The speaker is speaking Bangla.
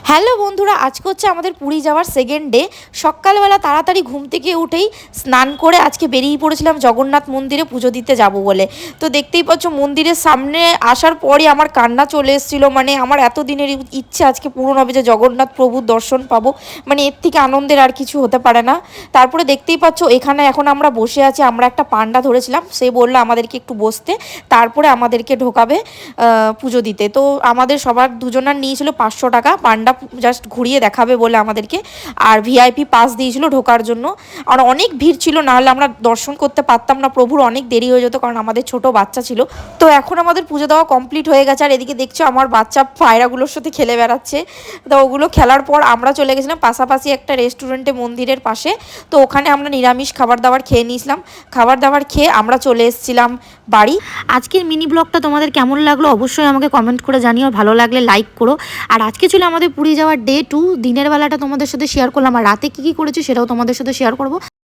হ্যালো বন্ধুরা, আজকে হচ্ছে আমাদের পুরী যাওয়ার সেকেন্ড ডে। সকালবেলা তাড়াতাড়ি ঘুম থেকে উঠেই স্নান করে আজকে বেরিয়ে পড়েছিলাম জগন্নাথ মন্দিরে পুজো দিতে যাব বলে। তো দেখতেই পাচ্ছ মন্দিরের সামনে আসার পরই আমার কান্না চলে এসেছিল। মানে আমার এত দিনের ইচ্ছে আজকে পূরণ হবে যে জগন্নাথ প্রভুর দর্শন পাবো। মানে এর থেকে আনন্দের আর কিছু হতে পারে না। তারপরে দেখতেই পাচ্ছ এখানে এখন আমরা বসে আছি। আমরা একটা পান্ডা ধরেছিলাম, সে বললো আমাদেরকে একটু বসতে, তারপরে আমাদেরকে ঢোকাবে পুজো দিতে। তো আমাদের সবার দুজনার নিয়েছিল 500 টাকা, পান্ডা জাস্ট ঘুরিয়ে দেখাবে বলে আমাদেরকে। আর ভিআইপি পাস দিয়েছিল ঢোকার জন্য। আর অনেক ভিড় ছিল, নাহলে আমরা দর্শন করতে পারতাম না, প্রভুর অনেক দেরি হয়ে যেত, কারণ আমাদের ছোট বাচ্চা ছিল। তো এখন আমাদের পুজো দেওয়া কমপ্লিট হয়ে গেছে। আর এদিকে দেখছো আমার বাচ্চা পায়রাগুলোর সাথে খেলে বেড়াচ্ছে। তো ওগুলো খেলার পর আমরা চলে গেছিলাম পাশাপাশি একটা রেস্টুরেন্টে মন্দিরের পাশে। তো ওখানে আমরা নিরামিষ খাবার দাবার খেয়ে নিয়েছিলাম। খাবার দাবার খেয়ে আমরা চলে এসেছিলাম বাড়ি। আজকের মিনি ব্লগটা তোমাদের কেমন লাগলো অবশ্যই আমাকে কমেন্ট করে জানিও, ভালো লাগলে লাইক করো। আর আজকে ছিল আমাদের পুরী যাওয়ার ডে 2। দিনের বেলাটা তোমাদের সাথে শেয়ার করলাম, আর রাতে কী কী করেছি সেটাও তোমাদের সাথে শেয়ার করবো।